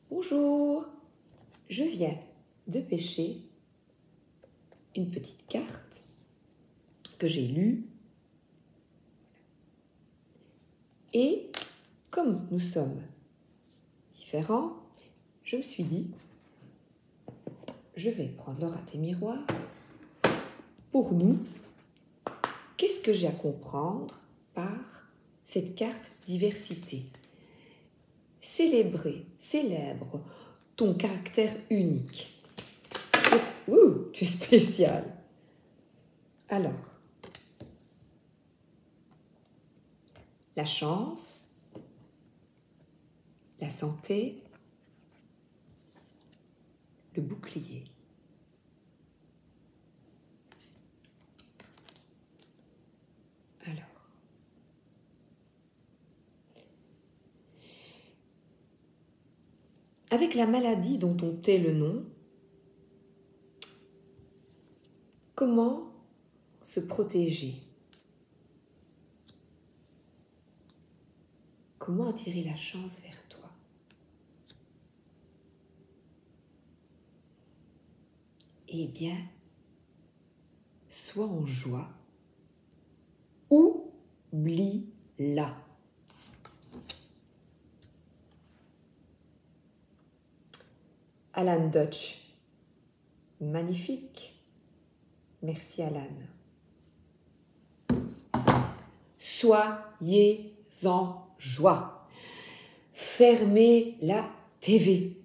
Bonjour, je viens de pêcher une petite carte que j'ai lue et comme nous sommes différents, je me suis dit, je vais prendre l'aura des miroirs. Pour nous, qu'est-ce que j'ai à comprendre par cette carte diversité? Célèbre ton caractère unique. Tu es spécial. Alors, la chance, la santé, le bouclier. Alors, avec la maladie dont on tait le nom, comment se protéger? Comment attirer la chance vers toi? Eh bien, sois en joie, oublie-la. Alan Dutch, magnifique. Merci Alan. Soyez en joie. Fermez la TV.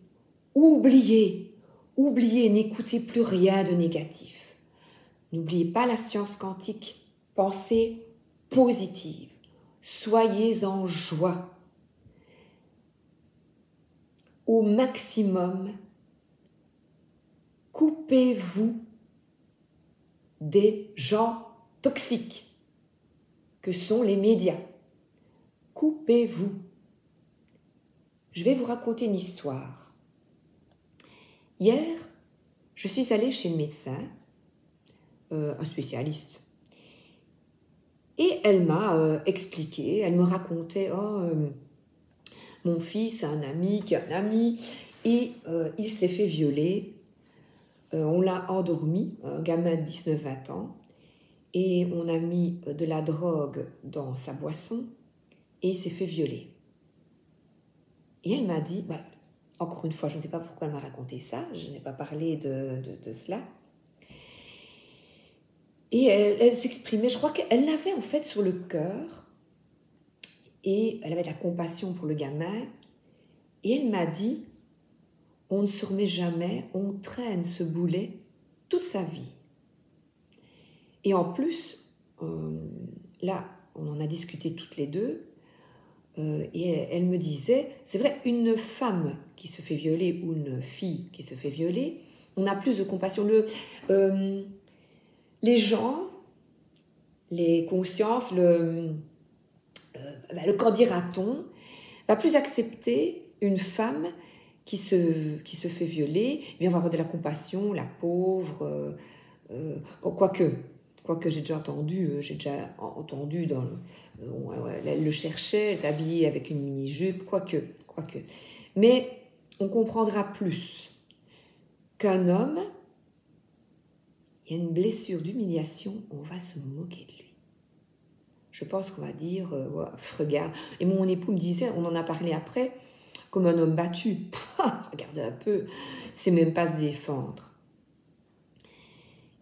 Oubliez, n'écoutez plus rien de négatif. N'oubliez pas la science quantique. Pensez positive. Soyez en joie. Au maximum, coupez-vous des gens toxiques que sont les médias. Coupez-vous. Je vais vous raconter une histoire. Hier, je suis allée chez le médecin, un spécialiste, et elle m'a expliqué, elle me racontait, mon fils a un ami qui a un ami, et il s'est fait violer. On l'a endormi, un gamin de 19-20 ans, et on a mis de la drogue dans sa boisson, et il s'est fait violer. Et elle m'a dit, encore une fois, je ne sais pas pourquoi elle m'a raconté ça, je n'ai pas parlé de cela. Et elle s'exprimait, je crois qu'elle l'avait en fait sur le cœur, et elle avait de la compassion pour le gamin, et elle m'a dit, on ne se remet jamais, on traîne ce boulet toute sa vie. Et en plus, là, on en a discuté toutes les deux, et elle me disait, c'est vrai, une femme qui se fait violer ou une fille qui se fait violer, on a plus de compassion. Les gens, les consciences, le qu'en dira-t-on, va plus accepter une femme qui se fait violer, mais on va avoir de la compassion, la pauvre, quoique j'ai déjà entendu dans elle le cherchait, elle est habillée avec une mini-jupe, quoique. Mais on comprendra plus qu'un homme, il y a une blessure d'humiliation, on va se moquer de lui. Je pense qu'on va dire, regarde. Et mon époux me disait, on en a parlé après, comme un homme battu. Regardez un peu, c'est même pas se défendre.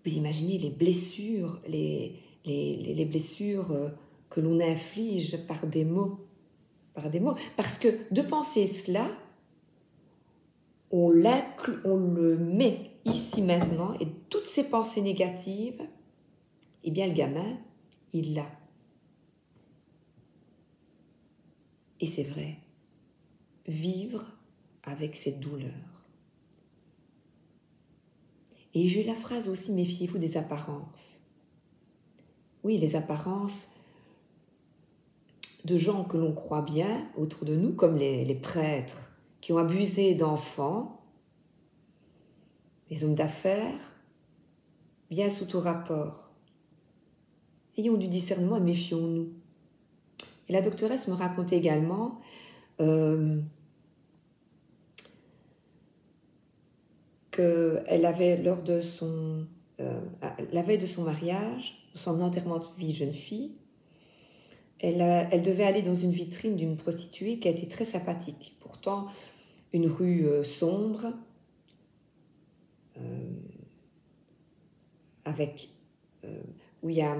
Vous imaginez les blessures, les blessures que l'on inflige par des mots. Parce que de penser cela, on le met ici maintenant, et toutes ces pensées négatives, eh bien le gamin, il l'a. Et c'est vrai, vivre avec cette douleur. Et j'ai eu la phrase aussi, méfiez-vous des apparences. Oui, les apparences de gens que l'on croit bien autour de nous, comme les prêtres qui ont abusé d'enfants, les hommes d'affaires, bien sous tout rapport. Ayons du discernement et méfions-nous. Et la doctoresse me racontait également qu'elle avait lors de la veille de son mariage, de son enterrement de vie jeune fille, elle devait aller dans une vitrine d'une prostituée qui a été très sympathique. Pourtant, une rue sombre, avec où il y a...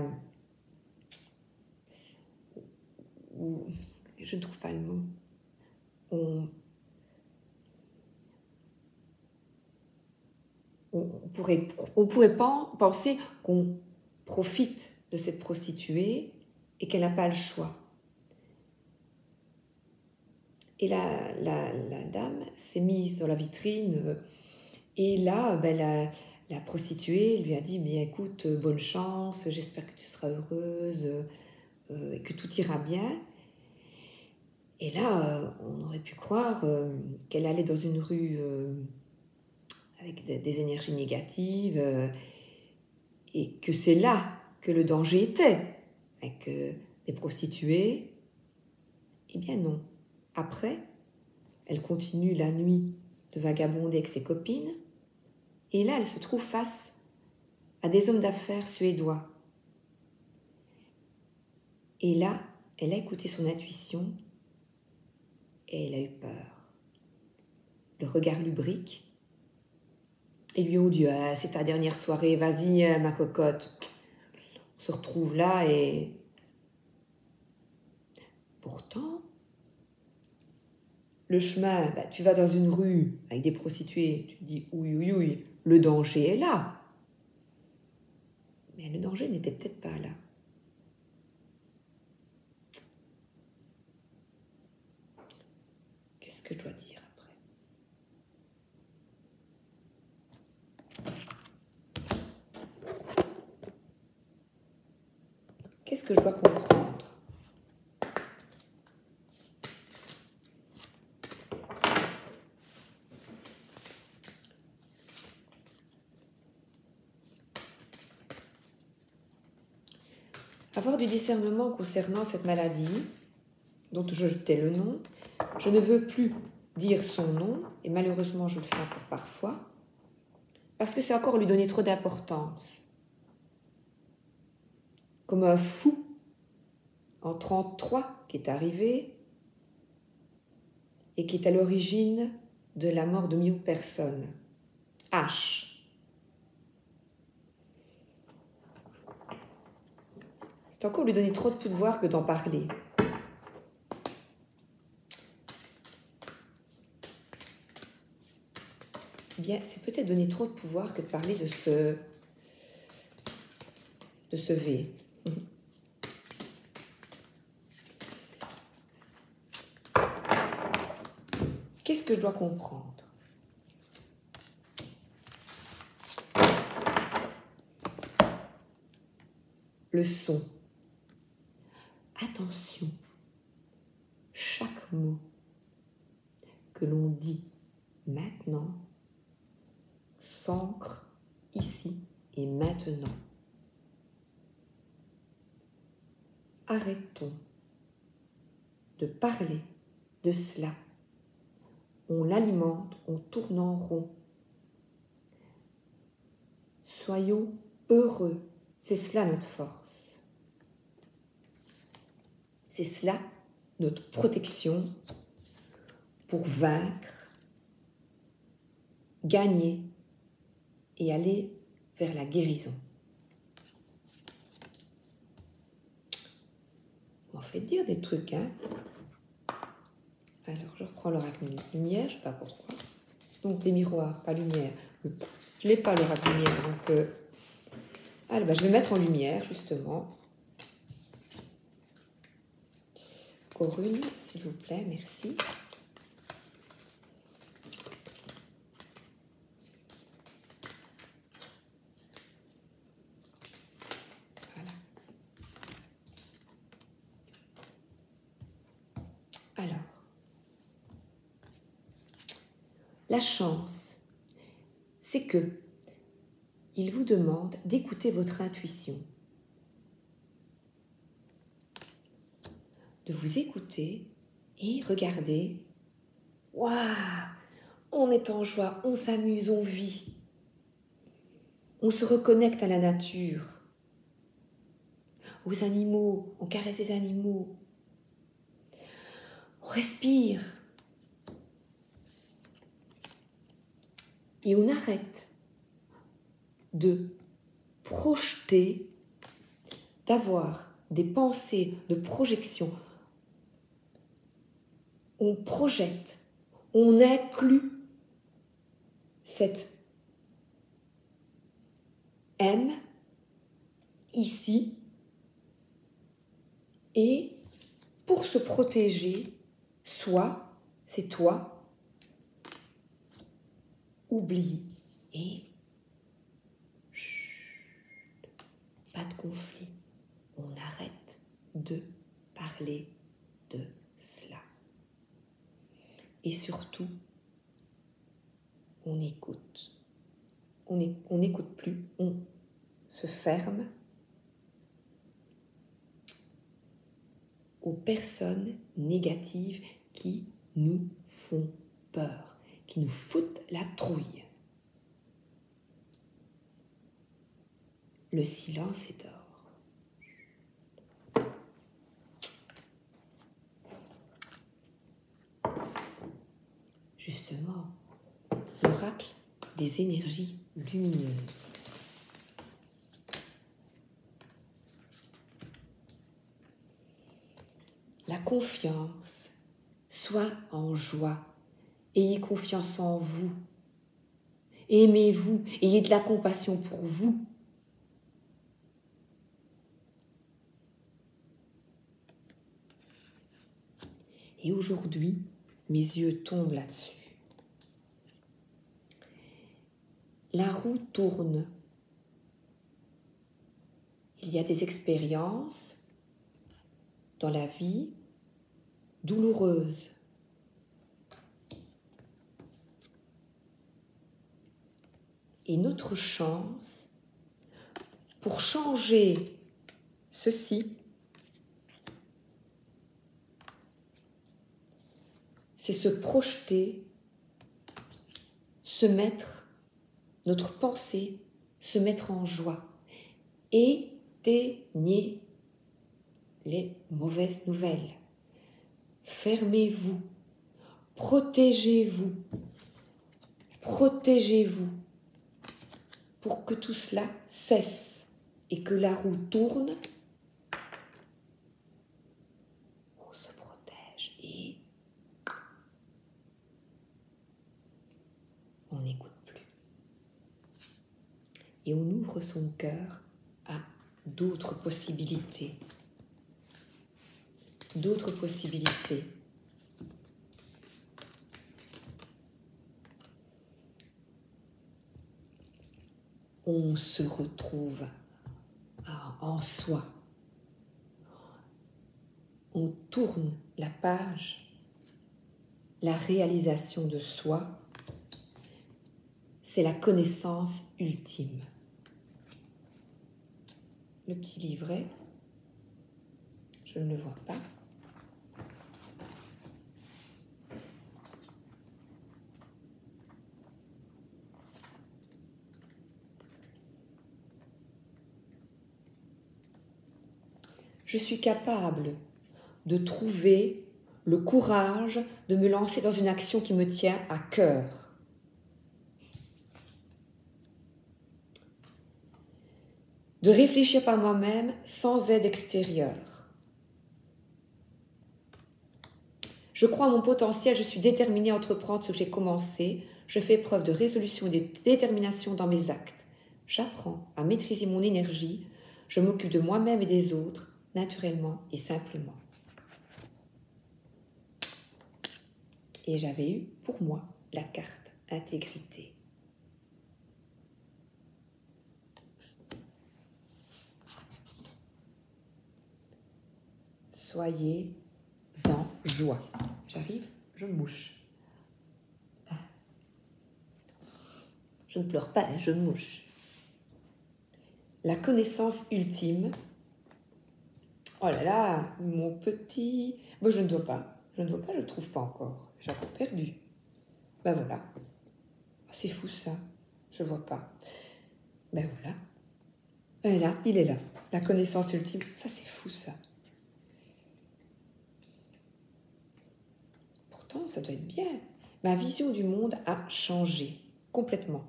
je ne trouve pas le mot. On pourrait penser qu'on profite de cette prostituée et qu'elle n'a pas le choix. Et la dame s'est mise dans la vitrine et là, la prostituée lui a dit « Bien, écoute, bonne chance, j'espère que tu seras heureuse et que tout ira bien. » Et là, on aurait pu croire qu'elle allait dans une rue avec des énergies négatives et que c'est là que le danger était, avec des prostituées. Eh bien non. Après, elle continue la nuit de vagabonder avec ses copines et là, elle se trouve face à des hommes d'affaires suédois. Et là, elle a écouté son intuition et elle a eu peur. Le regard lubrique et lui ont dit « c'est ta dernière soirée, vas-y ma cocotte, on se retrouve là » et pourtant, le chemin, tu vas dans une rue avec des prostituées, tu te dis « oui, le danger est là ». Mais le danger n'était peut-être pas là. Qu'est-ce que je dois dire après? Qu'est-ce que je dois comprendre? Avoir du discernement concernant cette maladie, dont je tais le nom, je ne veux plus dire son nom, et malheureusement je le fais encore parfois, parce que c'est encore lui donner trop d'importance. Comme un fou, en 1933, qui est arrivé, et qui est à l'origine de la mort de millions de personnes. H. C'est encore lui donner trop de pouvoir que d'en parler. Bien, c'est peut-être donner trop de pouvoir que de parler de ce V. Qu'est-ce que je dois comprendre? Le son. Attention, chaque mot que l'on dit maintenant s'ancre ici et maintenant. Arrêtons de parler de cela. On l'alimente, on tourne en rond. Soyons heureux, c'est cela notre force. C'est cela notre protection pour vaincre, gagner et aller vers la guérison. On m'en fait dire des trucs, hein. Alors, je reprends l'oracle lumière, je ne sais pas pourquoi. Donc, les miroirs, pas lumière. Je ne l'ai pas, l'oracle lumière. Donc, je vais mettre en lumière, justement. Encore une, s'il vous plaît, merci. Voilà. Alors, la chance, c'est que il vous demande d'écouter votre intuition, de vous écouter et regarder. Waouh, on on est en joie, on s'amuse, on vit. On se reconnecte à la nature, aux animaux, on caresse les animaux. On respire. Et on arrête de projeter, d'avoir des pensées de projection. On projette, on inclut cette M ici et pour se protéger, soi, c'est toi, oublie et chut, pas de conflit. On arrête de parler de cela. Et surtout, on écoute. On n'écoute plus, on se ferme aux personnes négatives qui nous font peur, qui nous foutent la trouille. Le silence est d'or. Justement, l'oracle des énergies lumineuses. La confiance, sois en joie, ayez confiance en vous, aimez-vous, ayez de la compassion pour vous. Et aujourd'hui, mes yeux tombent là-dessus. La roue tourne. Il y a des expériences dans la vie douloureuses. Et notre chance pour changer ceci, c'est se projeter, se mettre, notre pensée, se mettre en joie. Éteignez les mauvaises nouvelles. Fermez-vous. Protégez-vous. Protégez-vous pour que tout cela cesse et que la roue tourne. On se protège et on n'écoute plus. Et on ouvre son cœur à d'autres possibilités. D'autres possibilités. On se retrouve en soi. On tourne la page. La réalisation de soi, c'est la connaissance ultime. Le petit livret, je ne le vois pas. Je suis capable de trouver le courage de me lancer dans une action qui me tient à cœur. De réfléchir par moi-même sans aide extérieure. Je crois en mon potentiel, je suis déterminée à entreprendre ce que j'ai commencé. Je fais preuve de résolution et de détermination dans mes actes. J'apprends à maîtriser mon énergie. Je m'occupe de moi-même et des autres, naturellement et simplement. Et j'avais eu pour moi la carte intégrité. Soyez en joie. J'arrive, je mouche. Je ne pleure pas, je mouche. La connaissance ultime. Oh là là, mon petit... Bon, je ne dois pas, je ne le trouve pas encore. J'ai encore perdu. Ben voilà. C'est fou ça. Je vois pas. Ben voilà. Elle est là, il est là. La connaissance ultime. Ça, c'est fou ça. Pourtant, ça doit être bien. Ma vision du monde a changé complètement.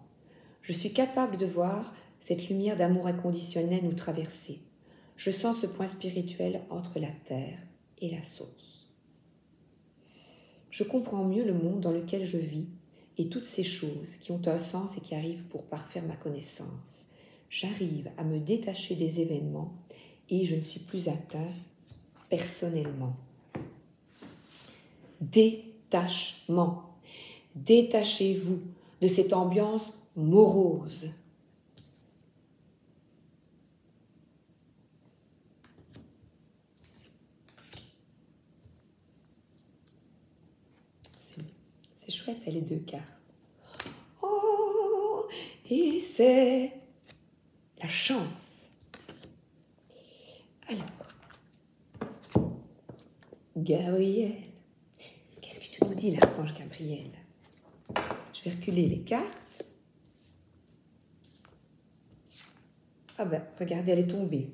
Je suis capable de voir cette lumière d'amour inconditionnel nous traverser. Je sens ce point spirituel entre la terre et la source. Je comprends mieux le monde dans lequel je vis et toutes ces choses qui ont un sens et qui arrivent pour parfaire ma connaissance. J'arrive à me détacher des événements et je ne suis plus atteint personnellement. Détachement. Détachez-vous de cette ambiance morose. C'est chouette, les deux cartes. Oh, et c'est la chance. Alors, Gabriel, qu'est-ce que tu nous dis, l'archange Gabriel? Je vais reculer les cartes. Ah ben, regardez, elle est tombée.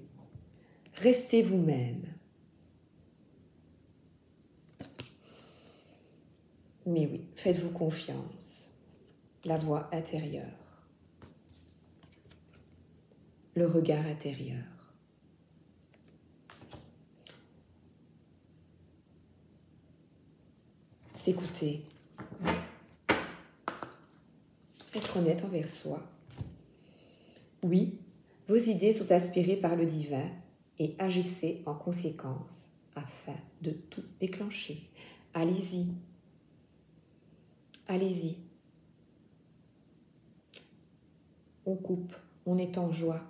Restez vous-même. Mais oui, faites-vous confiance. La voix intérieure. Le regard intérieur. S'écouter. Être honnête envers soi. Oui, vos idées sont inspirées par le divin et agissez en conséquence afin de tout déclencher. Allez-y. Allez-y. On coupe, on est en joie.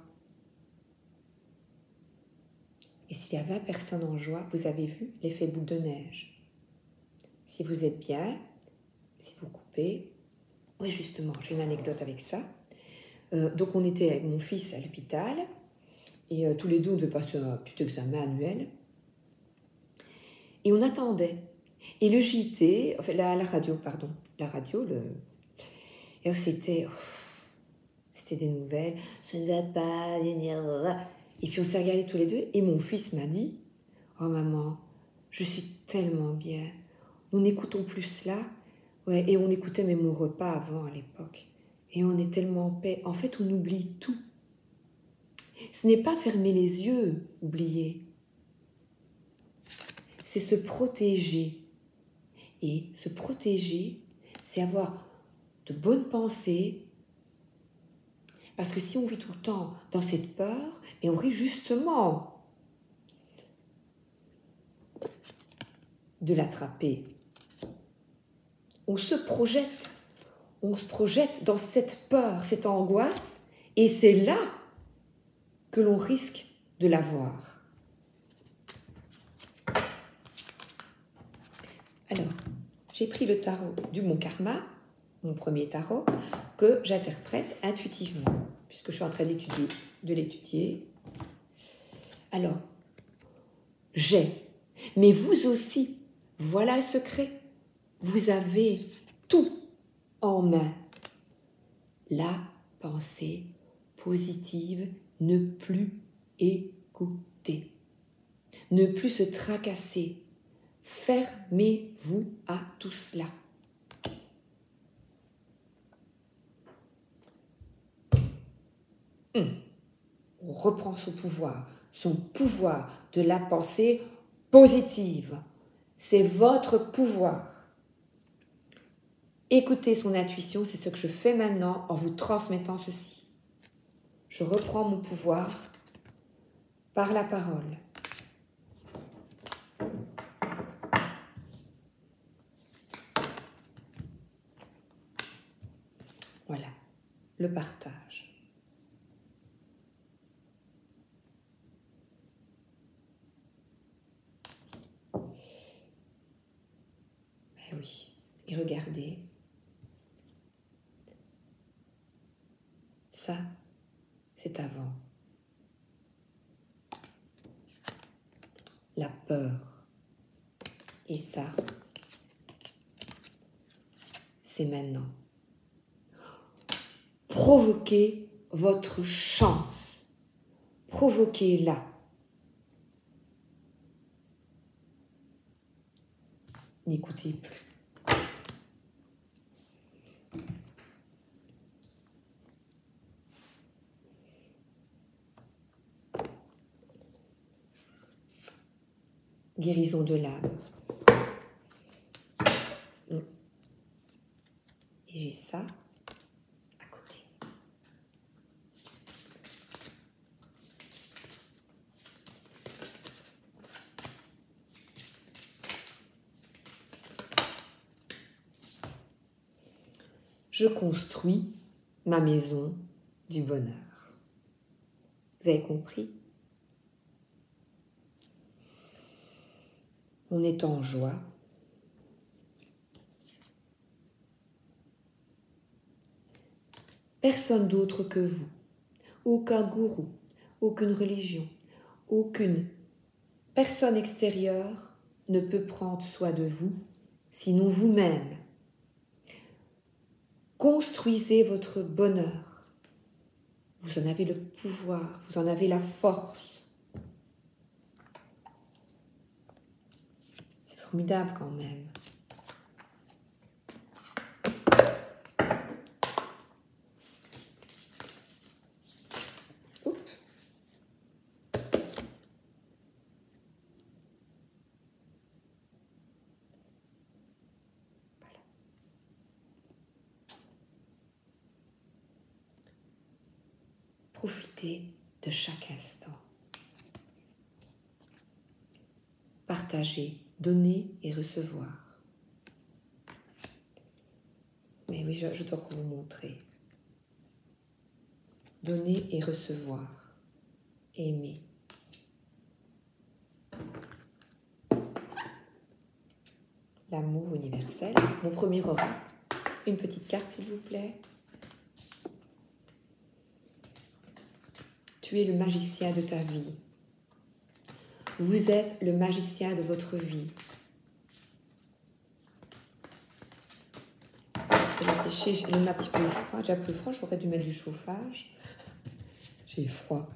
Et s'il y a 20 personnes en joie, vous avez vu l'effet boule de neige. Si vous êtes bien, si vous coupez... Oui, justement, j'ai une anecdote avec ça. Donc, on était avec mon fils à l'hôpital et tous les deux, on devait passer un petit examen annuel. Et on attendait. Et le JT, enfin, la radio, et c'était des nouvelles, ça ne va pas, et puis on s'est regardés tous les deux, et mon fils m'a dit, oh maman, je suis tellement bien, nous n'écoutons plus cela, ouais, et on écoutait même mon repas avant à l'époque, et on est tellement en paix, en fait on oublie tout. Ce n'est pas fermer les yeux, oublier, c'est se protéger. Et se protéger, c'est avoir de bonnes pensées. Parce que si on vit tout le temps dans cette peur, et on risque justement de l'attraper. On se projette dans cette peur, cette angoisse, et c'est là que l'on risque de l'avoir. Alors, j'ai pris le tarot du Mon Karma, mon premier tarot, que j'interprète intuitivement, puisque je suis en train de l'étudier. Alors, mais vous aussi, voilà le secret, vous avez tout en main. La pensée positive, ne plus écouter, ne plus se tracasser. Fermez-vous à tout cela. On reprend son pouvoir de la pensée positive. C'est votre pouvoir. Écoutez son intuition, c'est ce que je fais maintenant en vous transmettant ceci. Je reprends mon pouvoir par la parole. Voilà, le partage. Ben oui, et regardez, ça, c'est avant. La peur. Et ça, c'est maintenant. provoquez votre chance. Provoquez-la. N'écoutez plus. Guérison de l'âme. Et j'ai ça à côté. Je construis ma maison du bonheur. Vous avez compris? On est en joie. Personne d'autre que vous, aucun gourou, aucune religion, aucune personne extérieure ne peut prendre soin de vous, sinon vous-même. Construisez votre bonheur. Vous en avez le pouvoir, vous en avez la force. C'est formidable quand même. Oups. Voilà. Profitez de chaque instant. Partagez, donner et recevoir. Mais oui, je dois vous montrer. Donner et recevoir. Aimer. L'amour universel. Mon premier aura. Une petite carte, s'il vous plaît. Tu es le magicien de ta vie. Vous êtes le magicien de votre vie. Je vais la pêcher, j'ai un petit peu froid. J'ai un peu froid, j'aurais dû mettre du chauffage. J'ai froid.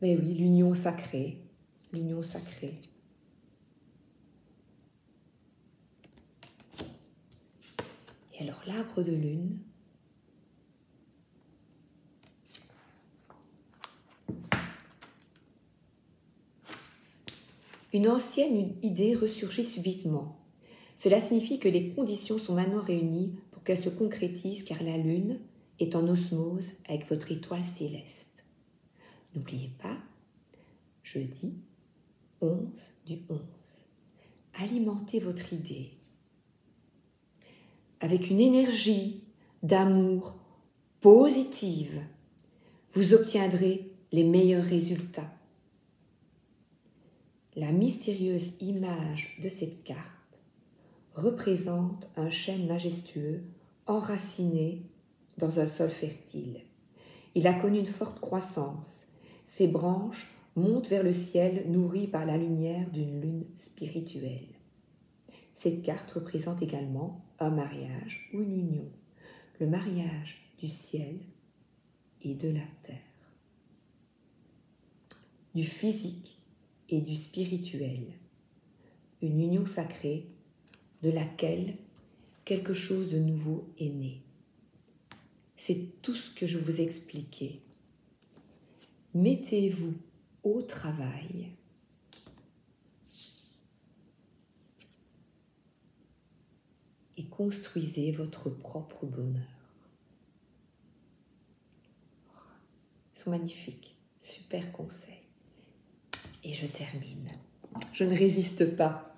Mais oui, l'union sacrée. L'union sacrée. Et alors, l'arbre de lune. Une ancienne idée ressurgit subitement. Cela signifie que les conditions sont maintenant réunies pour qu'elle se concrétise car la lune est en osmose avec votre étoile céleste. N'oubliez pas, jeudi 11 du 11. Alimentez votre idée avec une énergie d'amour positive. Vous obtiendrez les meilleurs résultats. La mystérieuse image de cette carte représente un chêne majestueux enraciné dans un sol fertile. Il a connu une forte croissance. Ses branches montent vers le ciel nourries par la lumière d'une lune spirituelle. Cette carte représente également un mariage ou une union, le mariage du ciel et de la terre, du physique et du spirituel, une union sacrée de laquelle quelque chose de nouveau est né. C'est tout ce que je vous ai expliqué. Mettez-vous au travail et construisez votre propre bonheur. Ils sont magnifiques, super conseils. Et je termine. Je ne résiste pas.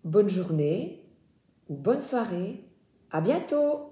Bonne journée ou bonne soirée. À bientôt!